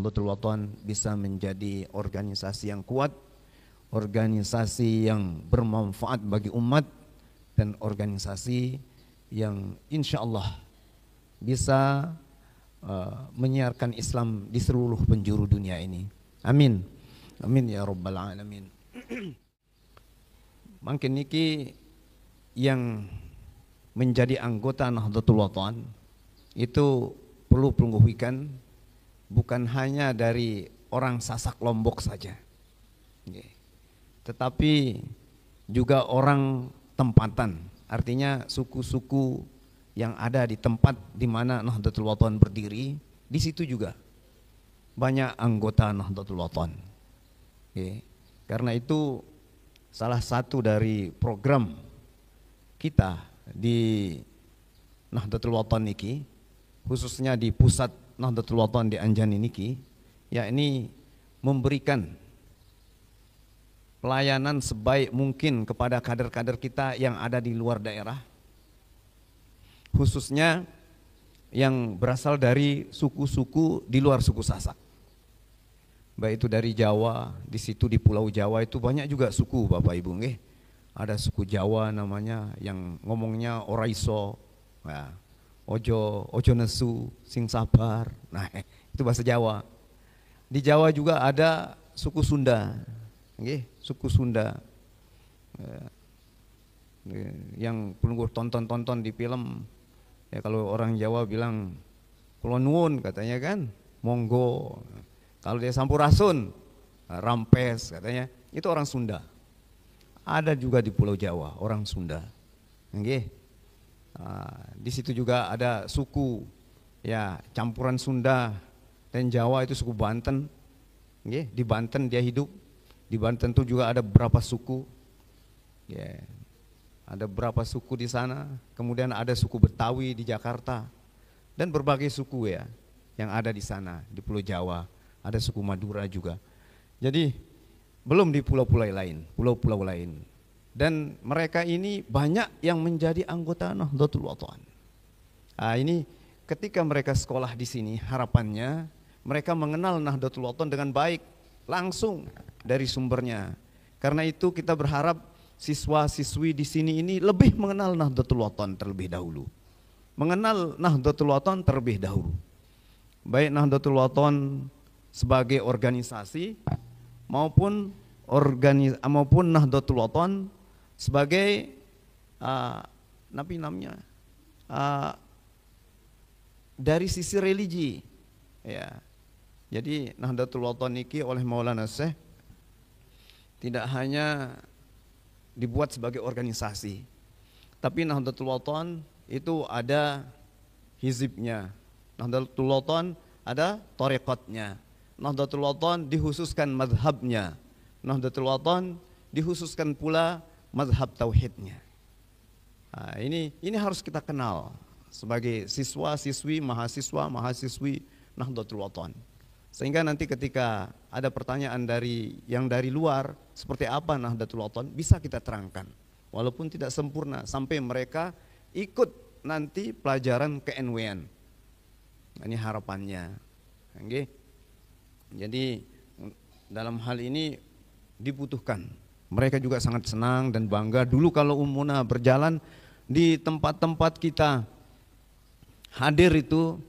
Nahdlatul Wathon bisa menjadi organisasi yang kuat, organisasi yang bermanfaat bagi umat, dan organisasi yang insya Allah bisa menyiarkan Islam di seluruh penjuru dunia ini. Amin. Amin ya rabbal alamin. Mungkin niki yang menjadi anggota Nahdlatul Wathon itu perlu penguhikan bukan hanya dari orang Sasak Lombok saja, tetapi juga orang tempatan, artinya suku-suku yang ada di tempat di mana Nahdlatul Wathon berdiri, di situ juga banyak anggota Nahdlatul Wathon. Karena itu salah satu dari program kita di Nahdlatul Wathon niki, khususnya di pusat Nahdlatul Wathon di Anjani niki, yakni memberikan pelayanan sebaik mungkin kepada kader-kader kita yang ada di luar daerah, khususnya yang berasal dari suku-suku di luar suku Sasak. Baik itu dari Jawa, di situ di Pulau Jawa itu banyak juga suku Bapak Ibu nggih. Ada suku Jawa namanya yang ngomongnya oraiso, nah, ojo nesu, sing sabar. Nah, itu bahasa Jawa. Di Jawa juga ada suku Sunda, suku Sunda yang perlu tonton di film. Ya kalau orang Jawa bilang kula nuwun katanya kan, monggo. Kalau dia sampurasun, rampes katanya, itu orang Sunda. Ada juga di Pulau Jawa orang Sunda. Di situ juga ada suku ya campuran Sunda dan Jawa, itu suku Banten. Di Banten dia hidup. Di Banten itu juga ada beberapa suku. Ada beberapa suku di sana. Kemudian ada suku Betawi di Jakarta dan berbagai suku ya yang ada di sana di Pulau Jawa. Ada suku Madura juga. Jadi belum di pulau-pulau lain. Dan mereka ini banyak yang menjadi anggota Nahdlatul Wathon. Ini ketika mereka sekolah di sini, harapannya mereka mengenal Nahdlatul Wathon dengan baik, langsung dari sumbernya. Karena itu kita berharap siswa-siswi di sini ini lebih mengenal Nahdlatul Wathon terlebih dahulu. Mengenal Nahdlatul Wathon terlebih dahulu. Baik Nahdlatul Wathon sebagai organisasi maupun Nahdlatul Wathon sebagai dari sisi religi ya. Jadi Nahdlatul Wathon niki oleh Maulana Syekh tidak hanya dibuat sebagai organisasi, tapi Nahdlatul Wathon itu ada hizibnya, Nahdlatul Wathon ada thariqatnya, Nahdlatul Wathon dikhususkan mazhabnya, Nahdlatul Wathon dikhususkan pula mazhab tauhidnya. Ini harus kita kenal sebagai siswa-siswi, mahasiswa-mahasiswi Nahdlatul Wathon. Sehingga nanti ketika ada pertanyaan yang dari luar seperti apa Nahdlatul Wathon, bisa kita terangkan walaupun tidak sempurna sampai mereka ikut nanti pelajaran ke-NWN. Ini harapannya. Jadi dalam hal ini dibutuhkan. Mereka juga sangat senang dan bangga. Dulu kalau Ummuna berjalan di tempat-tempat kita hadir itu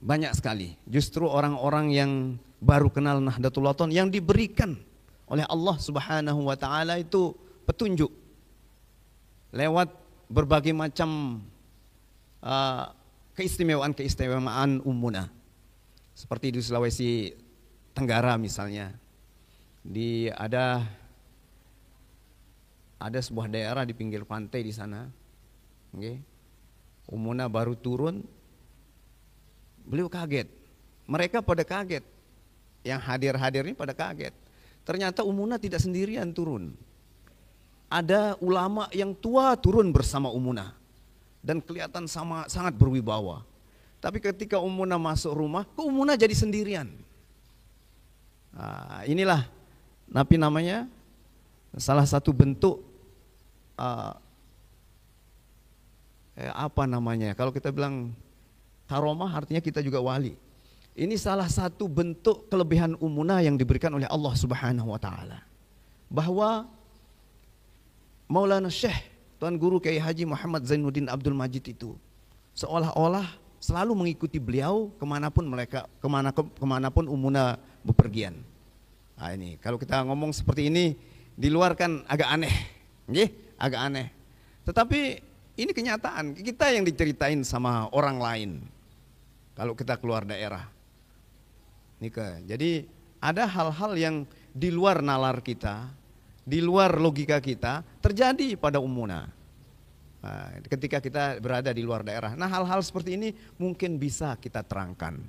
banyak sekali. Justru orang-orang yang baru kenal Nahdlatul Wathon yang diberikan oleh Allah Subhanahu wa taala itu petunjuk lewat berbagai macam keistimewaan Ummuna. Seperti di Sulawesi Tenggara misalnya, ada sebuah daerah di pinggir pantai di sana. Ummuna baru turun, beliau kaget. Mereka pada kaget. Yang hadir ini pada kaget. Ternyata Ummuna tidak sendirian turun. Ada ulama yang tua turun bersama Ummuna dan kelihatan sangat berwibawa. Tapi ketika Ummuna masuk rumah, kok Ummuna jadi sendirian? Inilah namanya salah satu bentuk kalau kita bilang karomah artinya kita juga wali. Ini salah satu bentuk kelebihan umunah yang diberikan oleh Allah Subhanahu wa taala. Bahwa Maulana Syekh Tuan Guru Kiai Haji Muhammad Zainuddin Abdul Majid itu seolah-olah selalu mengikuti beliau kemanapun umunah bepergian. Nah ini kalau kita ngomong seperti ini di luar kan agak aneh, agak aneh. Tetapi ini kenyataan kita yang diceritain sama orang lain. Kalau kita keluar daerah, jadi ada hal-hal yang di luar nalar kita, di luar logika kita terjadi pada umunah. Nah, ketika kita berada di luar daerah, nah hal-hal seperti ini mungkin bisa kita terangkan,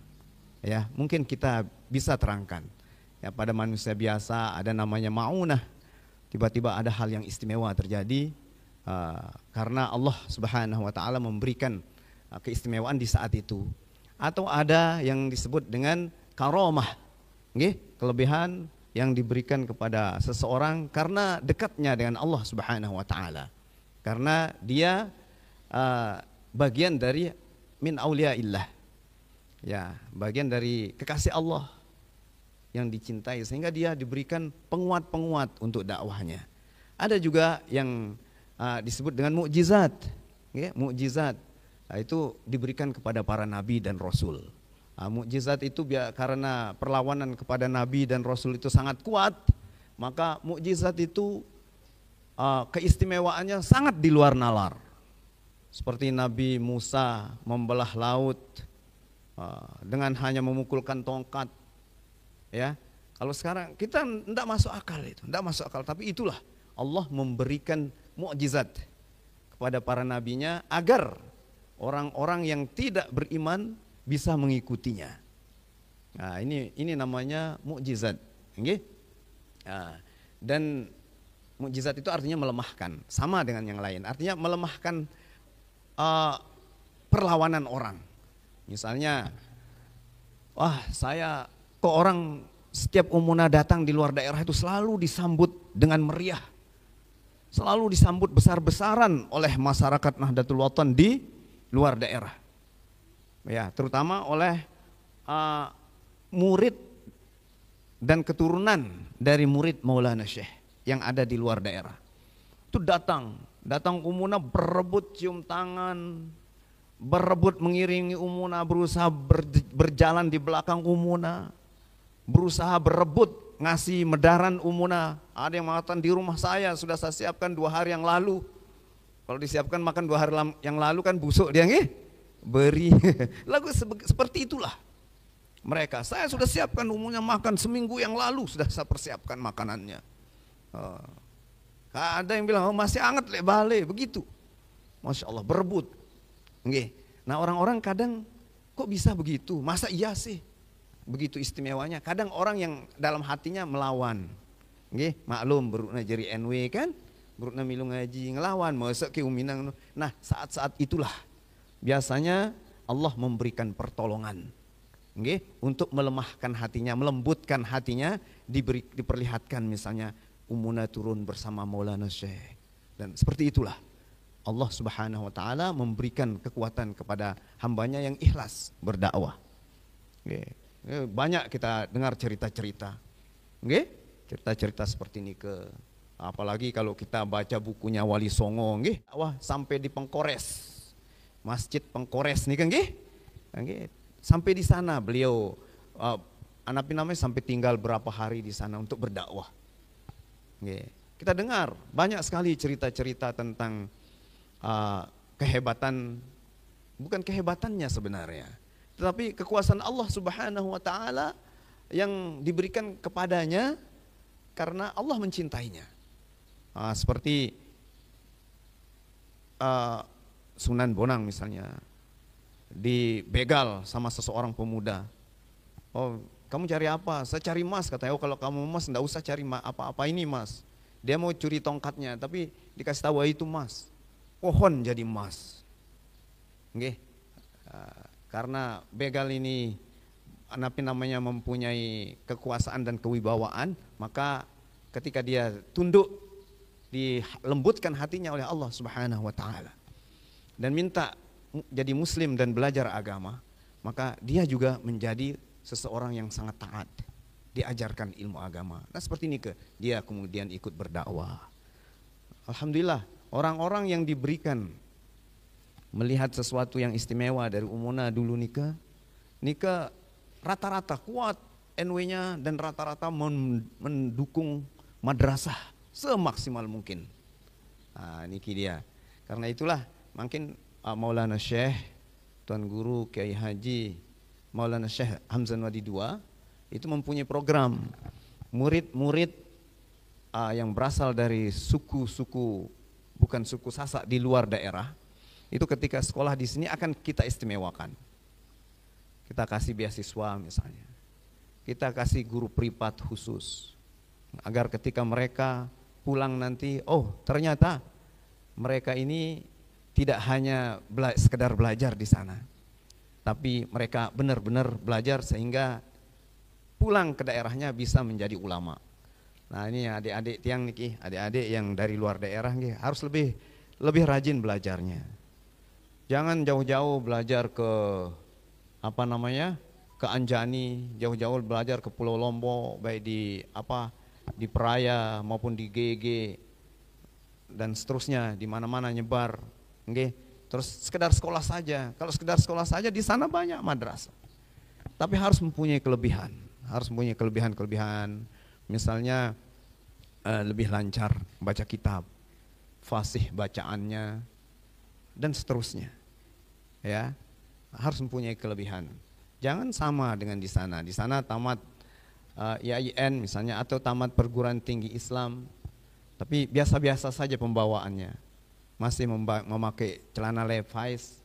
ya mungkin kita bisa terangkan. Ya pada manusia biasa ada namanya maunah, tiba-tiba ada hal yang istimewa terjadi karena Allah Subhanahu Wa Taala memberikan keistimewaan di saat itu, atau ada yang disebut dengan karomah, kelebihan yang diberikan kepada seseorang karena dekatnya dengan Allah Subhanahu Wa Taala. Karena dia bagian dari min auliyaillah, ya bagian dari kekasih Allah yang dicintai, sehingga dia diberikan penguat-penguat untuk dakwahnya. Ada juga yang disebut dengan mukjizat, mukjizat itu diberikan kepada para nabi dan rasul. Mukjizat itu karena perlawanan kepada nabi dan rasul itu sangat kuat, maka mukjizat itu keistimewaannya sangat di luar nalar. Seperti Nabi Musa membelah laut dengan hanya memukulkan tongkat. Ya, kalau sekarang kita tidak masuk akal itu, tidak masuk akal. Tapi itulah Allah memberikan mukjizat kepada para nabinya agar orang-orang yang tidak beriman bisa mengikutinya. Nah, ini namanya mukjizat, dan mukjizat itu artinya melemahkan, sama dengan yang lain. Artinya melemahkan perlawanan orang. Misalnya, saya kok orang setiap umunah datang di luar daerah itu selalu disambut dengan meriah, selalu disambut besar-besaran oleh masyarakat Nahdlatul Wathon di luar daerah. Ya, terutama oleh murid dan keturunan dari murid Maulana Syekh yang ada di luar daerah. Itu datang umunah berebut cium tangan, berebut mengiringi umunah, berusaha berjalan di belakang umunah, berusaha berebut ngasih medaran umunah. Ada yang mengatakan di rumah saya sudah saya siapkan 2 hari yang lalu. Kalau disiapkan makan 2 hari yang lalu kan busuk dia, beri. Lagu seperti itulah mereka. Saya sudah siapkan umumnya makan seminggu yang lalu, sudah saya persiapkan makanannya. Ada yang bilang masih hangat balik begitu. Masya Allah, berebut. Nah orang-orang kadang kok bisa begitu? Masa iya sih? Begitu istimewanya. Kadang orang yang dalam hatinya melawan. Maklum berukna jadi NW kan? Berukna milu ngaji ngelawan masak ke uminang. Nah saat-saat itulah biasanya Allah memberikan pertolongan, untuk melemahkan hatinya, melembutkan hatinya, diperlihatkan misalnya umunah turun bersama Maulana Syekh, dan seperti itulah Allah Subhanahu Wa Taala memberikan kekuatan kepada hambanya yang ikhlas berdakwah. Banyak kita dengar cerita-cerita, cerita-cerita seperti ini apalagi kalau kita baca bukunya Wali Songo, sampai di Pengkores. Masjid Pengkores nih kan, sampai di sana beliau namanya sampai tinggal berapa hari di sana untuk berdakwah. Kita dengar banyak sekali cerita-cerita tentang kehebatan, bukan kehebatannya sebenarnya, tetapi kekuasaan Allah Subhanahu Wa Taala yang diberikan kepadanya karena Allah mencintainya. Seperti Sunan Bonang misalnya dibegal sama seseorang pemuda. Kamu cari apa? Saya cari emas, katanya. Kalau kamu emas enggak usah cari apa-apa ini emas. Dia mau curi tongkatnya, tapi dikasih tahu itu emas. Pohon jadi emas. Karena begal ini namanya mempunyai kekuasaan dan kewibawaan, maka ketika dia tunduk, dilembutkan hatinya oleh Allah Subhanahu Wa Taala dan minta jadi muslim dan belajar agama, maka dia juga menjadi seseorang yang sangat taat, diajarkan ilmu agama. Nah seperti ini dia kemudian ikut berdakwah. Alhamdulillah, orang-orang yang diberikan melihat sesuatu yang istimewa dari Umuna dulu nikah rata-rata kuat NW-nya dan rata-rata mendukung madrasah semaksimal mungkin. Nah, niki dia. Karena itulah mungkin Maulana Syekh Tuan Guru Kiai Haji Maulana Syekh Hamzah Wadi II itu mempunyai program murid-murid yang berasal dari suku-suku, bukan suku Sasak di luar daerah, itu ketika sekolah di sini akan kita istimewakan. Kita kasih beasiswa misalnya, kita kasih guru privat khusus, agar ketika mereka pulang nanti, oh ternyata mereka ini tidak hanya sekedar belajar di sana, tapi mereka benar-benar belajar sehingga pulang ke daerahnya bisa menjadi ulama. Nah ini adik-adik tiang niki, adik-adik yang dari luar daerah nih, harus lebih rajin belajarnya. Jangan jauh-jauh belajar ke ke Anjani, jauh-jauh belajar ke Pulau Lombok, baik di Peraya maupun di GG dan seterusnya, di mana-mana nyebar, terus sekedar sekolah saja. Kalau sekedar sekolah saja di sana banyak madrasah, tapi harus mempunyai kelebihan, misalnya lebih lancar baca kitab, fasih bacaannya dan seterusnya, ya harus mempunyai kelebihan. Jangan sama dengan di sana. Di sana tamat IAIN misalnya atau tamat perguruan tinggi Islam, tapi biasa-biasa saja pembawaannya, masih memakai celana Levi's,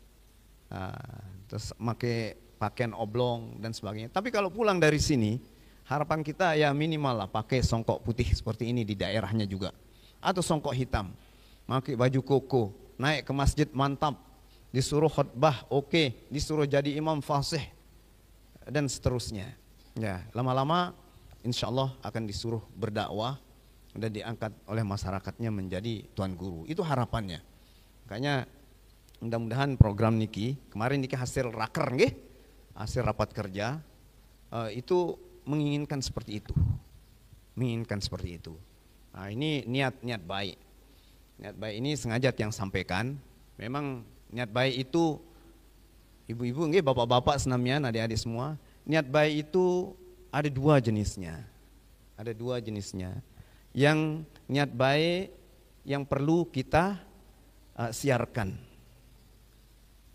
terus memakai pakaian oblong dan sebagainya. Tapi kalau pulang dari sini, harapan kita ya minimal lah pakai songkok putih seperti ini di daerahnya juga, atau songkok hitam, pakai baju koko, naik ke masjid mantap, disuruh khutbah oke, disuruh jadi imam fasih dan seterusnya. Ya, lama-lama insya Allah akan disuruh berdakwah dan diangkat oleh masyarakatnya menjadi tuan guru. Itu harapannya. Makanya mudah-mudahan program niki kemarin niki hasil raker nggih, hasil rapat kerja itu menginginkan seperti itu. Nah, ini niat baik. Niat baik ini sengaja yang sampaikan. Memang niat baik itu ibu-ibu nggih, bapak-bapak senamian, adik-adik semua, niat baik itu ada dua jenisnya. Yang niat baik yang perlu kita siarkan,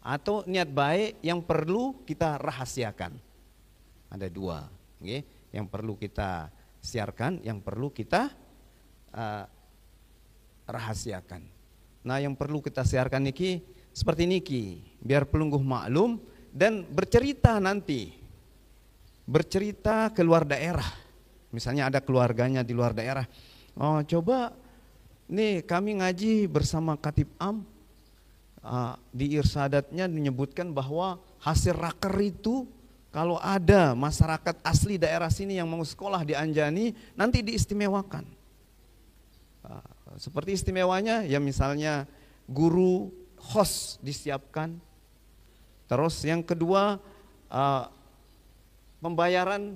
atau niat baik yang perlu kita rahasiakan. Ada dua, okay? Yang perlu kita siarkan, yang perlu kita rahasiakan. Nah yang perlu kita siarkan niki seperti niki, biar pelungguh maklum dan bercerita nanti, bercerita ke luar daerah. Misalnya ada keluarganya di luar daerah, oh coba nih kami ngaji bersama Khatib Am, di irsadatnya menyebutkan bahwa hasil raker itu kalau ada masyarakat asli daerah sini yang mau sekolah di Anjani nanti diistimewakan. Seperti istimewanya ya misalnya guru host disiapkan. Terus yang kedua pembayaran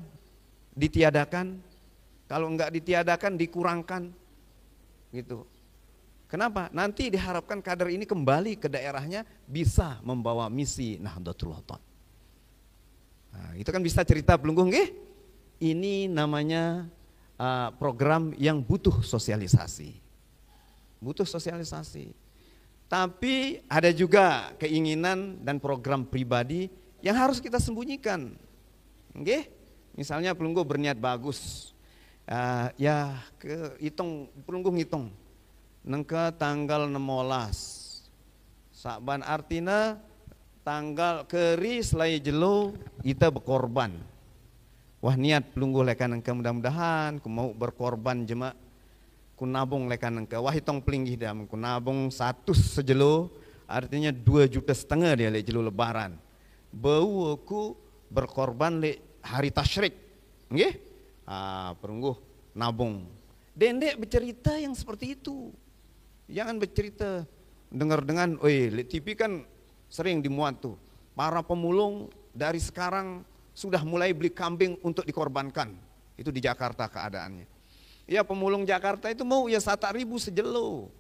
ditiadakan, kalau enggak ditiadakan dikurangkan gitu. Kenapa? Nanti diharapkan kader ini kembali ke daerahnya bisa membawa misi Nahdlatul Ulama. Nah, itu kan bisa cerita pelungguh nggih. Ini namanya program yang butuh sosialisasi. Tapi ada juga keinginan dan program pribadi yang harus kita sembunyikan. Nggih? Misalnya pelungguh berniat bagus. Pelungguh ngitung. Nengke tanggal 16 Saban artina tanggal keri selai jelo kita berkorban. Wah niat pelungguh lekan nengke mudah-mudahan ku mau berkorban jema ku nabung lekan nengke. Wah hitong pelinggih dam ku nabung 1 sejelo artinya 2,5 juta dia le jelo lebaran. Bau aku berkorban le hari tasyrik. Nggih? Pelungguh nabung. Dendek bercerita yang seperti itu. Jangan bercerita dengar-dengar, TV kan sering dimuat tuh. Para pemulung dari sekarang sudah mulai beli kambing untuk dikorbankan. Itu di Jakarta keadaannya. Ya pemulung Jakarta itu mau ya 1.000 sejelo.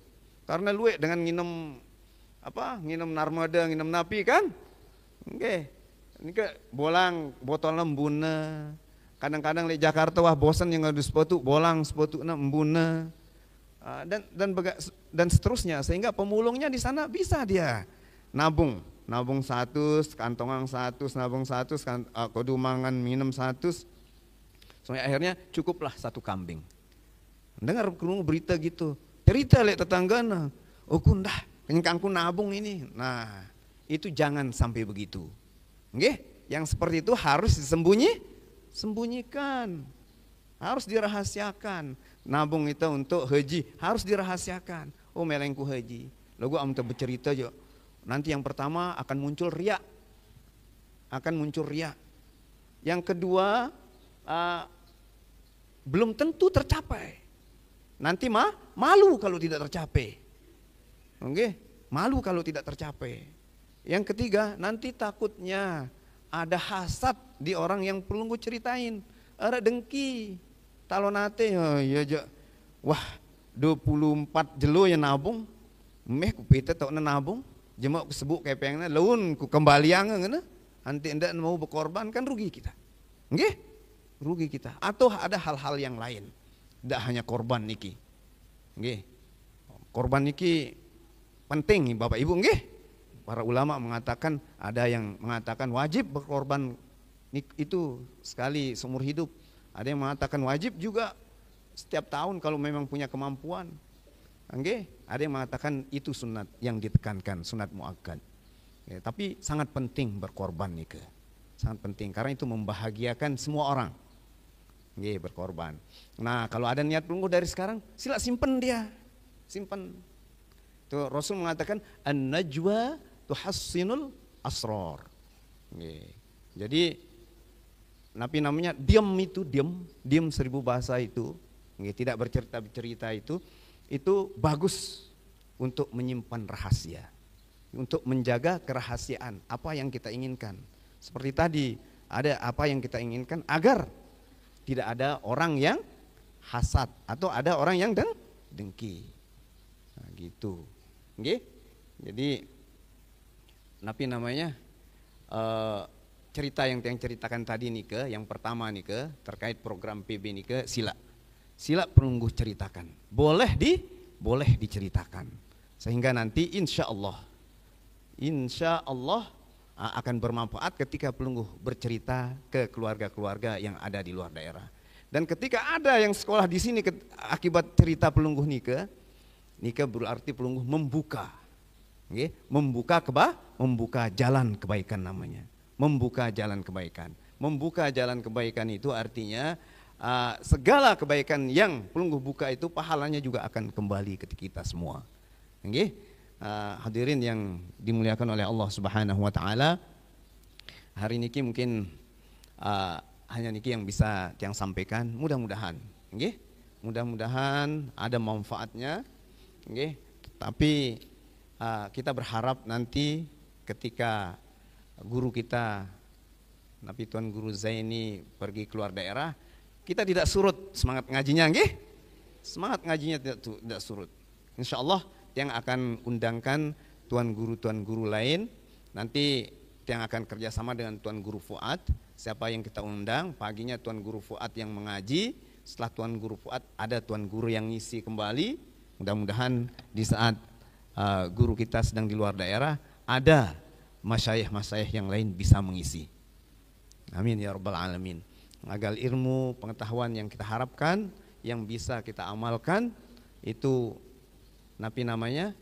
Karena luwe dengan nginum narmada, nginum napi kan? Oke. Ini ke bolang botol embuna. Kadang-kadang di Jakarta wah bosan yang ngadu sepatu, bolang sepatu embuna. Dan seterusnya, sehingga pemulungnya di sana bisa dia nabung 100, kantongan 100, nabung 100, kodumangan minum 100, sampai akhirnya cukuplah 1 kambing. Dengar berita gitu, cerita lihat tetanggana, oh kundah, kenyangku nabung ini. Nah, itu jangan sampai begitu. Nggih, yang seperti itu harus sembunyikan, harus dirahasiakan. Nabung itu untuk haji harus dirahasiakan. Oh melengku haji, lagu am bercerita jo. Nanti yang pertama akan muncul riak, Yang kedua belum tentu tercapai. Nanti malu kalau tidak tercapai. Oke, malu kalau tidak tercapai. Yang ketiga, nanti takutnya ada hasad di orang yang perlu gue ceritain. Ada dengki. Talonate ya wah 24 jelo yang nabung. Meh ku pita tok nabung. Jemak ku sebut kayak pengen laun ku kembalian ngene. Nanti ndak mau berkorban kan rugi kita. Nggih? Rugi kita. Atau ada hal-hal yang lain. Tidak hanya korban niki. Nggih. Korban niki penting Bapak Ibu nggih. Para ulama mengatakan, ada yang mengatakan wajib berkorban itu sekali seumur hidup. Ada yang mengatakan wajib juga setiap tahun kalau memang punya kemampuan. Nggih. Ada yang mengatakan itu sunat yang ditekankan, sunat muakkad. Ya, tapi sangat penting berkorban niki. Sangat penting karena itu membahagiakan semua orang. Nggih, berkorban. Nah, kalau ada niat pelungguh dari sekarang, sila simpen dia. Simpen. Tuh Rasul mengatakan an-najwa tuhassinul asrar. Nggih. Jadi Nabi namanya diam 1000 bahasa itu. Nggih, tidak bercerita itu bagus untuk menyimpan rahasia. Untuk menjaga kerahasiaan apa yang kita inginkan. Seperti tadi, ada apa yang kita inginkan agar tidak ada orang yang hasad atau ada orang yang dengki. Nah, gitu. Nggih? Jadi Nabi namanya cerita yang ceritakan tadi nih yang pertama nih terkait program PB nih sila perunggu ceritakan. Boleh diceritakan. Sehingga nanti insya Allah akan bermanfaat ketika pelungguh bercerita ke keluarga-keluarga yang ada di luar daerah. Dan ketika ada yang sekolah di sini akibat cerita pelungguh nikah berarti pelungguh membuka jalan kebaikan namanya. Membuka jalan kebaikan. Membuka jalan kebaikan itu artinya segala kebaikan yang pelungguh buka itu pahalanya juga akan kembali ke kita semua. Hadirin yang dimuliakan oleh Allah Subhanahu wa taala. Hari ini mungkin hanya niki yang bisa yang sampaikan, mudah-mudahan nggih. Mudah-mudahan ada manfaatnya nggih. Tapi kita berharap nanti ketika guru kita Nabi Tuan Guru Zaini pergi keluar daerah, kita tidak surut semangat ngajinya nggih. Semangat ngajinya tidak surut. Insyaallah yang akan undangkan tuan guru lain nanti yang akan kerjasama dengan Tuan Guru Fuad. Siapa yang kita undang paginya Tuan Guru Fuad yang mengaji, setelah Tuan Guru Fuad ada Tuan Guru yang ngisi kembali. Mudah-mudahan di saat guru kita sedang di luar daerah ada masyayikh yang lain bisa mengisi. Amin ya rabbal alamin. Agar ilmu pengetahuan yang kita harapkan yang bisa kita amalkan itu Nabi namanya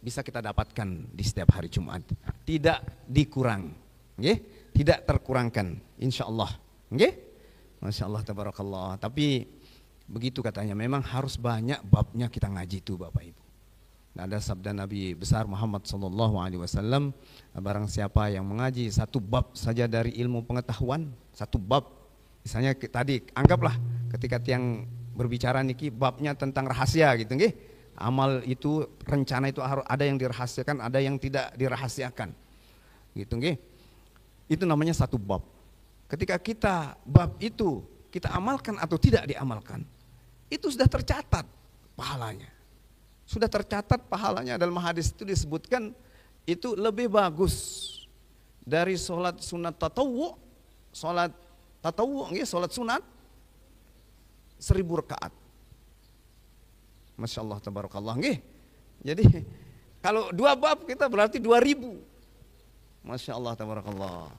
bisa kita dapatkan di setiap hari Jumat, tidak dikurang, nggih, tidak terkurangkan, insyaallah, nggih, masyaallah tabarakallah. Tapi begitu katanya, memang harus banyak babnya kita ngaji itu, Bapak Ibu. Nah, ada sabda Nabi besar Muhammad SAW, barang siapa yang mengaji satu bab saja dari ilmu pengetahuan, satu bab, misalnya tadi anggaplah ketika tiang berbicara niki babnya tentang rahasia gitu nggih. Amal itu, rencana itu harus ada yang dirahasiakan, ada yang tidak dirahasiakan. Gitu nggih. Itu namanya satu bab. Ketika kita bab itu kita amalkan atau tidak diamalkan, itu sudah tercatat pahalanya. Sudah tercatat pahalanya. Dalam hadis itu disebutkan itu lebih bagus dari sholat sunat tatawwu, sholat tatawwu, sholat sunat 1000 rakaat. Masya Allah, tabarakallah. Jadi kalau 2 bab kita berarti 2000. Masya Allah, tabarakallah.